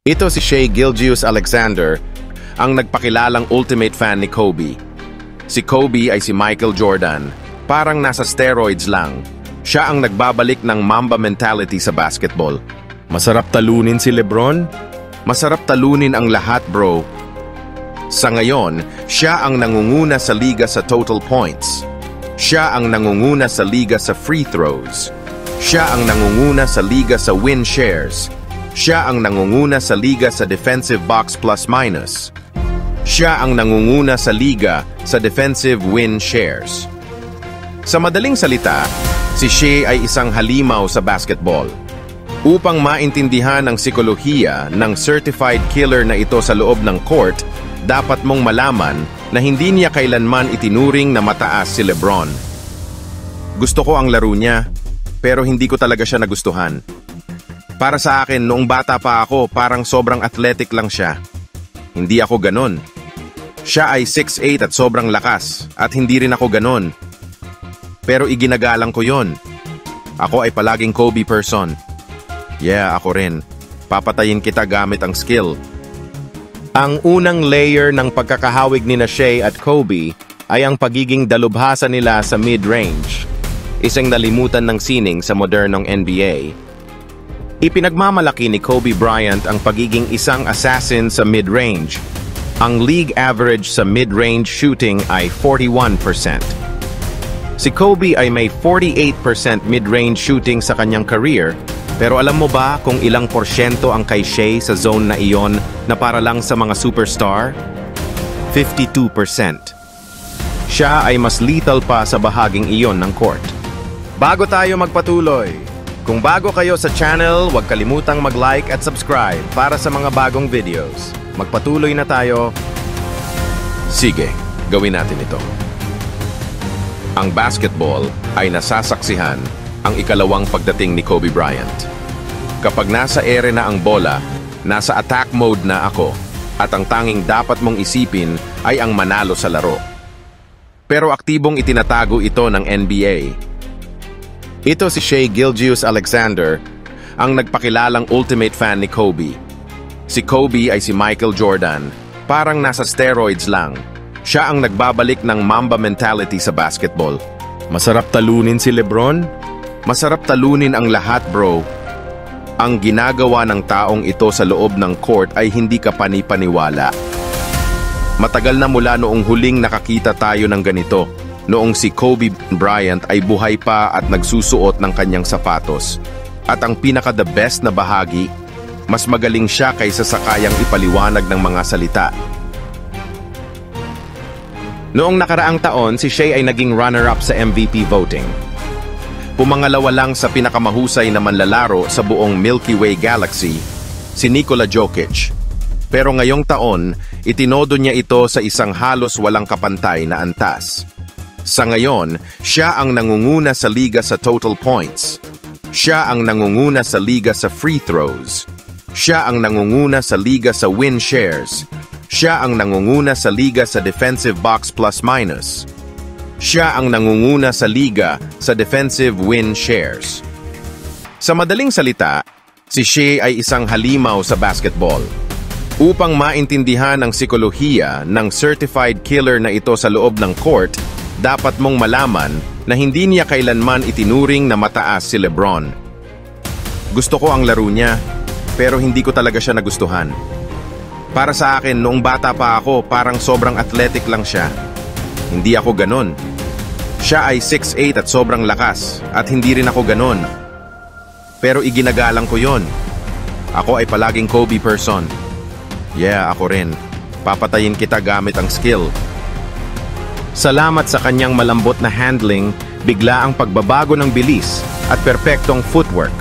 Ito si Shai Gilgeous-Alexander, ang nagpakilalang ultimate fan ni Kobe. Si Kobe ay si Michael Jordan, parang nasa steroids lang. Siya ang nagbabalik ng Mamba mentality sa basketball. Masarap talunin si LeBron? Masarap talunin ang lahat, bro. Sa ngayon, siya ang nangunguna sa liga sa total points. Siya ang nangunguna sa liga sa free throws. Siya ang nangunguna sa liga sa win shares. Siya ang nangunguna sa liga sa defensive box plus-minus. Siya ang nangunguna sa liga sa defensive win shares. Sa madaling salita, si Shai ay isang halimaw sa basketball. Upang maintindihan ang psikolohiya ng certified killer na ito sa loob ng court, dapat mong malaman na hindi niya kailanman itinuring na mataas si LeBron. Gusto ko ang laro niya, pero hindi ko talaga siya nagustuhan. Para sa akin, noong bata pa ako, parang sobrang athletic lang siya. Hindi ako ganon. Siya ay 6'8" at sobrang lakas, at hindi rin ako ganon. Pero iginagalang ko yon. Ako ay palaging Kobe person. Yeah, ako rin. Papatayin kita gamit ang skill. Ang unang layer ng pagkakahawig ni Shai at Kobe ay ang pagiging dalubhasa nila sa mid-range. Isang nalimutan ng sining sa modernong NBA. Ipinagmamalaki ni Kobe Bryant ang pagiging isang assassin sa mid-range. Ang league average sa mid-range shooting ay 41%. Si Kobe ay may 48% mid-range shooting sa kanyang career, pero alam mo ba kung ilang porsyento ang kay Shai sa zone na iyon na para lang sa mga superstar? 52%. Siya ay mas lethal pa sa bahaging iyon ng court. Bago tayo magpatuloy, kung bago kayo sa channel, huwag kalimutang mag-like at subscribe para sa mga bagong videos. Magpatuloy na tayo. Sige, gawin natin ito. Ang basketball ay nasasaksihan ang ikalawang pagdating ni Kobe Bryant. Kapag nasa ere na ang bola, nasa attack mode na ako, at ang tanging dapat mong isipin ay ang manalo sa laro. Pero aktibong itinatago ito ng NBA. Ito si Shai Gilgeous-Alexander, ang nagpakilalang ultimate fan ni Kobe. Si Kobe ay si Michael Jordan, parang nasa steroids lang. Siya ang nagbabalik ng Mamba mentality sa basketball. Masarap talunin si LeBron? Masarap talunin ang lahat, bro. Ang ginagawa ng taong ito sa loob ng court ay hindi ka panipaniwala. Matagal na mula noong huling nakakita tayo ng ganito. Noong si Kobe Bryant ay buhay pa at nagsusuot ng kanyang sapatos. At ang pinaka-the best na bahagi, mas magaling siya kaysa sa kayang ipaliwanag ng mga salita. Noong nakaraang taon, si Shai ay naging runner-up sa MVP voting. Pumangalawa lang sa pinakamahusay na manlalaro sa buong Milky Way Galaxy, si Nikola Jokic. Pero ngayong taon, itinodo niya ito sa isang halos walang kapantay na antas. Sa ngayon, siya ang nangunguna sa liga sa total points. Siya ang nangunguna sa liga sa free throws. Siya ang nangunguna sa liga sa win shares. Siya ang nangunguna sa liga sa defensive box plus-minus. Siya ang nangunguna sa liga sa defensive win shares. Sa madaling salita, si Shai ay isang halimaw sa basketball. Upang maintindihan ang psikolohiya ng certified killer na ito sa loob ng court, dapat mong malaman na hindi niya kailanman itinuring na mataas si LeBron. Gusto ko ang laro niya, pero hindi ko talaga siya nagustuhan. Para sa akin, noong bata pa ako, parang sobrang athletic lang siya. Hindi ako ganon. Siya ay 6'8" at sobrang lakas, at hindi rin ako ganon. Pero iginagalang ko yon. Ako ay palaging Kobe person. Yeah, ako rin. Papatayin kita gamit ang skill. Salamat sa kanyang malambot na handling, bigla ang pagbabago ng bilis at perpektong footwork.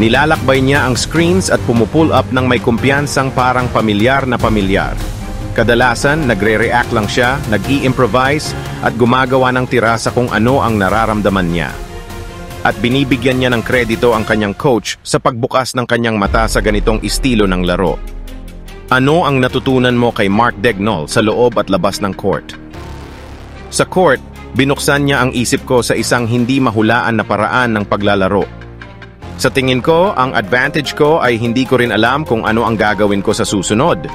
Nilalakbay niya ang screens at pumupull up ng may kumpiyansang parang pamilyar na pamilyar. Kadalasan, nagre-react lang siya, nag-i-improvise at gumagawa ng tira sa kung ano ang nararamdaman niya. At binibigyan niya ng kredito ang kanyang coach sa pagbukas ng kanyang mata sa ganitong estilo ng laro. Ano ang natutunan mo kay Mark Daigneault sa loob at labas ng court? Sa court, binuksan niya ang isip ko sa isang hindi mahulaan na paraan ng paglalaro. Sa tingin ko, ang advantage ko ay hindi ko rin alam kung ano ang gagawin ko sa susunod.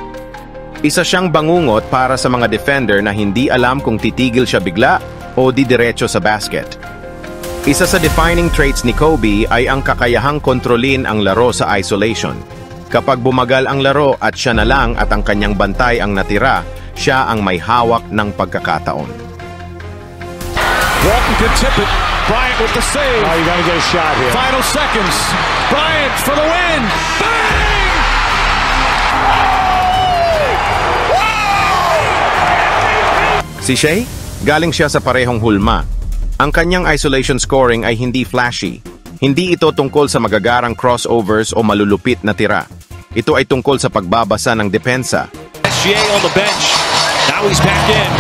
Isa siyang bangungot para sa mga defender na hindi alam kung titigil siya bigla o didiretso sa basket. Isa sa defining traits ni Kobe ay ang kakayahang kontrolin ang laro sa isolation. Kapag bumagal ang laro at siya na lang at ang kanyang bantay ang natira, siya ang may hawak ng pagkakataon. Walton could tip it. Bryant with the save. Oh, you gotta get a shot here. Final seconds. Bryant for the win. Bang! Si Shea, galing siya sa parehong hulma. Ang kanyang isolation scoring ay hindi flashy. Hindi ito tungkol sa magagarang crossovers o malulupit na tira. Ito ay tungkol sa pagbabasa ng depensa. SGA on the bench. Now he's back in.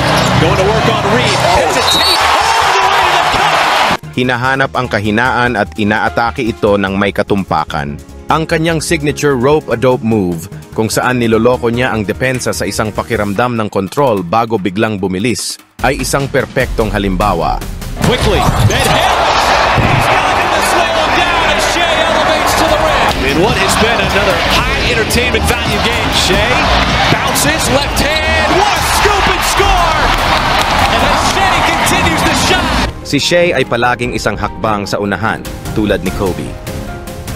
Going to work on Reed. Hesitate. Hinahanap ang kahinaan at inaatake ito ng may katumpakan. Ang kanyang signature rope-a-dope move, kung saan niloloko niya ang depensa sa isang pakiramdam ng control bago biglang bumilis, ay isang perpektong halimbawa. Quickly, then hit! He's got him to slow him down as Shea elevates to the rim. In what has been another high entertainment value game, Shea bounces, left hand, what a scoop and score! And then Shea continues the shot! Si Shea ay palaging isang hakbang sa unahan, tulad ni Kobe.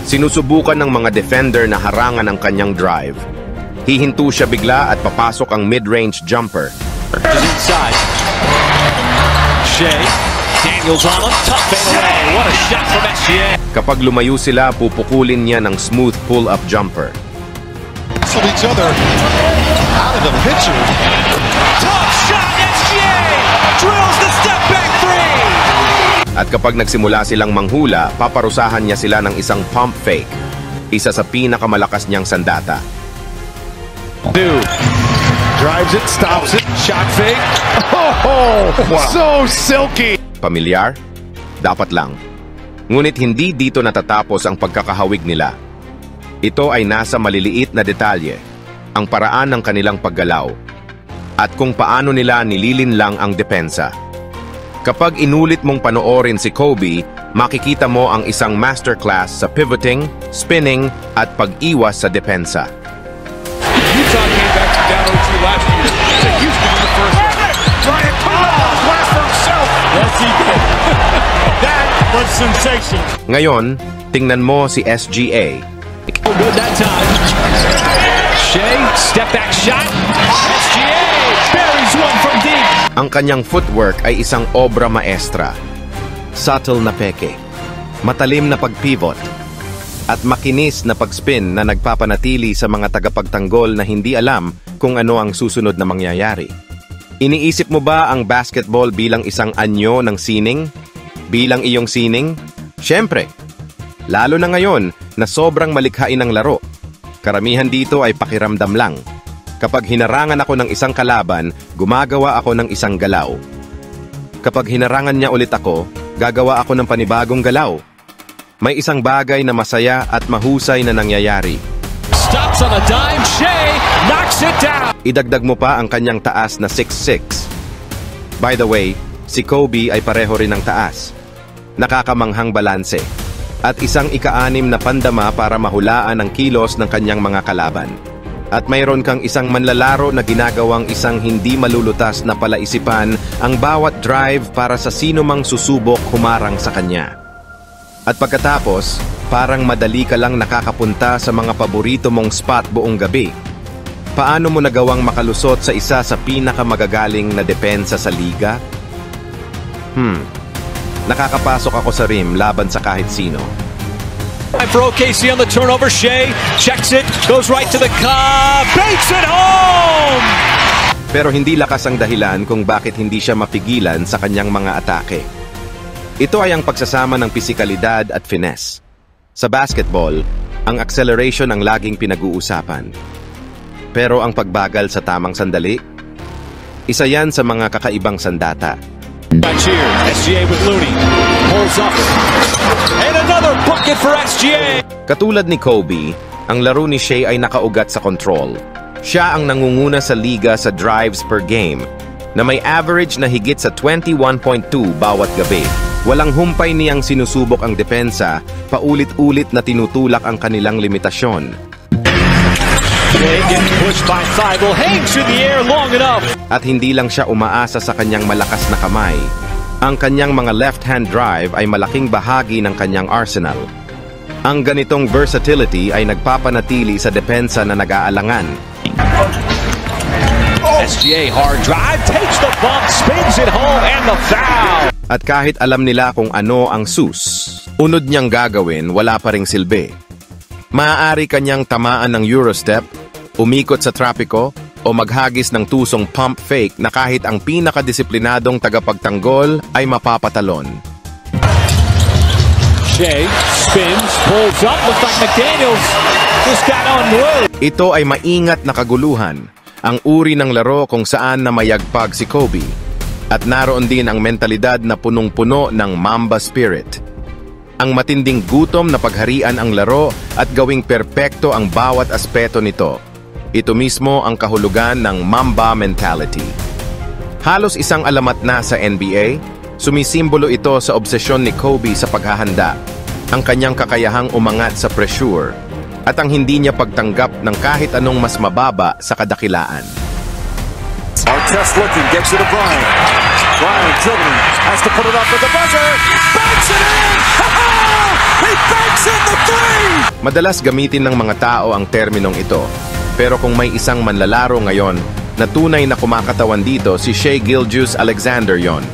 Sinusubukan ng mga defender na harangan ang kanyang drive. Hihinto siya bigla at papasok ang mid-range jumper. Inside. Shea, Daniels on him, tough fadeaway. What a shot from SGA. Kapag lumayo sila, pupukulin niya ng smooth pull-up jumper. From each other. Out of the picture. Tough shot, SGA! Drills the step back three! At kapag nagsimula silang manghula, paparusahan niya sila ng isang pump fake. Isa sa pinakamalakas niyang sandata. Dude. Drives it, stops it, shot fake. Oh, wow. So silky. Pamilyar? Dapat lang. Ngunit hindi dito natatapos ang pagkakahawig nila. Ito ay nasa maliliit na detalye, ang paraan ng kanilang paggalaw, at kung paano nila nililinlang ang depensa. Kapag inulit mong panoorin si Kobe, makikita mo ang isang masterclass sa pivoting, spinning, at pag-iwas sa depensa. Utah came back to down 0-2 last year. To Houston in the first round. Bryant, blast for himself. Yes, he did. That was sensation. Ngayon, tingnan mo si SGA. Good that time. Shea, step back shot. SGA buries one from deep. Ang kanyang footwork ay isang obra maestra. Subtle na peke, matalim na pag-pivot, at makinis na pag-spin na nagpapanatili sa mga tagapagtanggol na hindi alam kung ano ang susunod na mangyayari. Iniisip mo ba ang basketball bilang isang anyo ng sining? Bilang iyong sining? Siyempre. Lalo na ngayon na sobrang malikhain ang laro. Karamihan dito ay pakiramdam lang. Kapag hinarangan ako ng isang kalaban, gumagawa ako ng isang galaw. Kapag hinarangan niya ulit ako, gagawa ako ng panibagong galaw. May isang bagay na masaya at mahusay na nangyayari. Stops on a dime, Shea knocks it down. Idagdag mo pa ang kanyang taas na 6'6". By the way, si Kobe ay pareho rin ng taas. Nakakamanghang balanse. At isang ika-6 na pandama para mahulaan ang kilos ng kanyang mga kalaban. At mayroon kang isang manlalaro na ginagawang isang hindi malulutas na palaisipan ang bawat drive para sa sino mang susubok humarang sa kanya. At pagkatapos, parang madali ka lang nakakapunta sa mga paborito mong spot buong gabi. Paano mo nagawang makalusot sa isa sa pinakamagagaling na depensa sa liga? Nakakapasok ako sa rim laban sa kahit sino. For OKC on the turnover, Shea checks it, goes right to the cup, banks it home! Pero hindi lakas ang dahilan kung bakit hindi siya mapigilan sa kanyang mga atake. Ito ay ang pagsasama ng pisikalidad at finesse. Sa basketball, ang acceleration ang laging pinag-uusapan. Pero ang pagbagal sa tamang sandali, isa yan sa mga kakaibang sandata. Back here, SGA with Looney, pulls up, and another bucket for SGA! Katulad ni Kobe, ang laro ni Shea ay nakaugat sa control. Siya ang nangunguna sa liga sa drives per game, na may average na higit sa 21.2 bawat gabi. Walang humpay niyang sinusubok ang depensa, paulit-ulit na tinutulak ang kanilang limitasyon. Shea gets pushed by Thibault, hangs in the air long enough. At hindi lang siya umaasa sa kanyang malakas na kamay. Ang kanyang mga left-hand drive ay malaking bahagi ng kanyang arsenal. Ang ganitong versatility ay nagpapanatili sa depensa na nag-aalangan. SGA hard drive, takes the bump, spins it home, and the foul. At kahit alam nila kung ano ang sus, unod niyang gagawin, wala pa ring silbi. Maaari kanyang tamaan ng Eurostep, umikot sa trapiko, o maghagis ng tusong pump fake na kahit ang pinakadisiplinadong tagapagtanggol ay mapapatalon. Shea spins, pulls up, looks like McDaniels just got on wood. Ito ay maingat na kaguluhan, ang uri ng laro kung saan na mayagpag si Kobe. At naroon din ang mentalidad na punong-puno ng Mamba spirit. Ang matinding gutom na pagharian ang laro at gawing perpekto ang bawat aspeto nito. Ito mismo ang kahulugan ng Mamba mentality. Halos isang alamat na sa NBA, sumisimbolo ito sa obsesyon ni Kobe sa paghahanda, ang kanyang kakayahang umangat sa pressure, at ang hindi niya pagtanggap ng kahit anong mas mababa sa kadakilaan. Artest looking, gets it to Bryant. Bryant dribbling, has to put it up with the buzzer. Banks it in! He banks in the three! Madalas gamitin ng mga tao ang terminong ito. Pero kung may isang manlalaro ngayon na tunay na kumakatawan dito, si Shai Gilgeous-Alexander yon.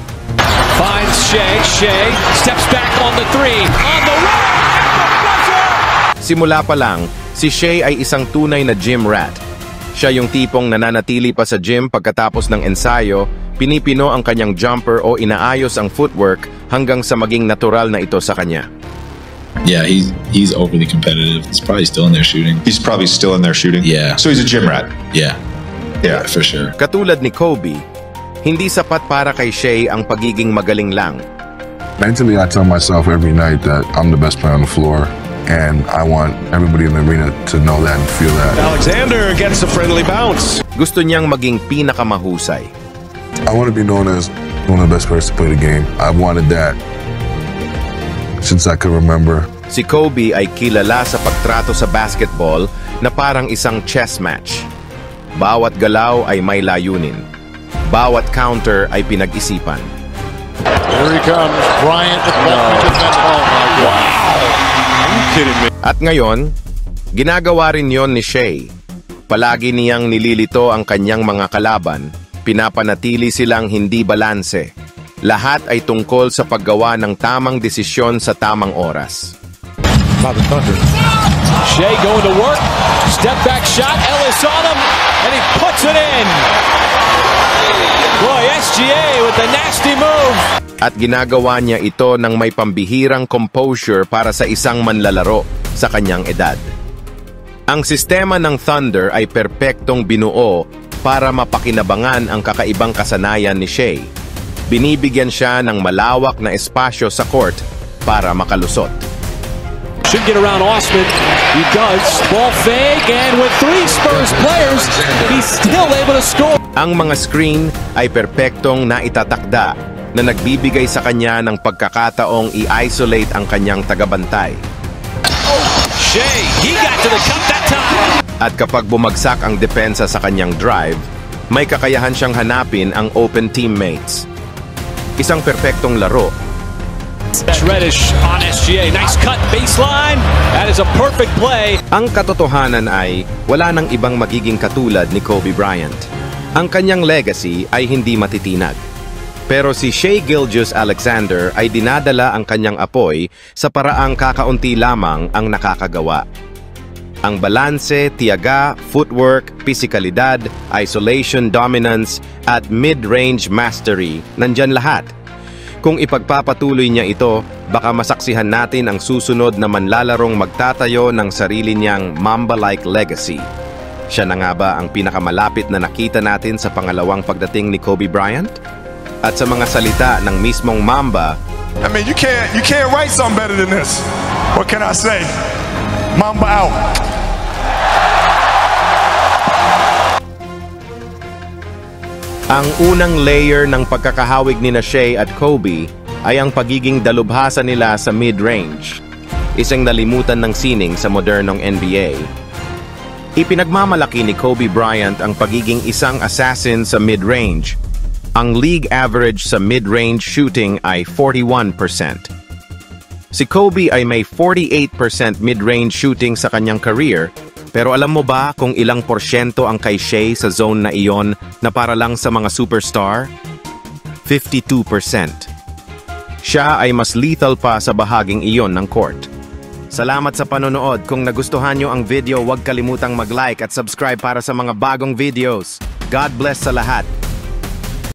Finds Shea, Shea steps back on the three, on the run! Simula pa lang, si Shai ay isang tunay na gym rat. Siya yung tipong nananatili pa sa gym pagkatapos ng ensayo, pinipino ang kanyang jumper o inaayos ang footwork hanggang sa maging natural na ito sa kanya. Yeah, he's overly competitive. He's probably still in there shooting. He's probably still in there shooting. Yeah. So he's a gym rat. Yeah. Yeah. For sure. Katulad ni Kobe, hindi sapat para kay Shai ang pagiging magaling lang. Mentally, I tell myself every night that I'm the best player on the floor. And I want everybody in the arena to know that and feel that. Alexander gets a friendly bounce. Gusto niyang maging pinakamahusay. I want to be known as one of the best players to play the game. I've wanted that since I could remember. Si Kobe ay kilala sa pagtrato sa basketball na parang isang chess match. Bawat galaw ay may layunin. Bawat counter ay pinag-isipan. Here he comes, Bryant. Oh my God. Wow. At ngayon, ginagawa rin yon ni Shai. Palagi niyang nililito ang kanyang mga kalaban, pinapanatili silang hindi balanse. Lahat ay tungkol sa paggawa ng tamang desisyon sa tamang oras. Shea going to work, step back shot, Ellis on him, and he puts it in. Boy, SGA with the nasty move. At ginagawa niya ito ng may pambihirang composure para sa isang manlalaro sa kanyang edad. Ang sistema ng Thunder ay perpektong binuo para mapakinabangan ang kakaibang kasanayan ni Shai. Binibigyan siya ng malawak na espasyo sa court para makalusot. Should get around Osman. He does. Ball fake, and with three Spurs players, he's still able to score. Ang mga screen ay perpektong naitatakda na nagbibigay sa kanya ng pagkakataong i-isolate ang kanyang tagabantay. Shea, he got to the cup that time. At kapag bumagsak ang depensa sa kanyang drive, may kakayahan siyang hanapin ang open teammates. Isang perpektong laro. Reddish on SGA. Nice cut, baseline. That is a perfect play. Ang katotohanan ay wala nang ibang magiging katulad ni Kobe Bryant. Ang kanyang legacy ay hindi matitinag. Pero si Shai Gilgeous-Alexander ay dinadala ang kanyang apoy sa paraang kakaunti lamang ang nakakagawa. Ang balanse, tiyaga, footwork, physikalidad, isolation dominance, at mid-range mastery, nandyan lahat. Kung ipagpapatuloy niya ito, baka masaksihan natin ang susunod na manlalarong magtatayo ng sarili niyang Mamba-like legacy. Siya na nga ba ang pinakamalapit na nakita natin sa pangalawang pagdating ni Kobe Bryant? At sa mga salita ng mismong Mamba, I mean, you can't write something better than this. What can I say? Mamba out. ang unang layer ng pagkakahawig ni Shai at Kobe ay ang pagiging dalubhasa nila sa mid-range, isang nalimutan ng sining sa modernong NBA. Ipinagmamalaki ni Kobe Bryant ang pagiging isang assassin sa mid-range. Ang league average sa mid-range shooting ay 41%. Si Kobe ay may 48% mid-range shooting sa kanyang career, pero alam mo ba kung ilang porsyento ang kay Shea sa zone na iyon na para lang sa mga superstar? 52%. Siya ay mas lethal pa sa bahaging iyon ng court. Salamat sa panonood. Kung nagustuhan nyo ang video, huwag kalimutang mag-like at subscribe para sa mga bagong videos. God bless sa lahat.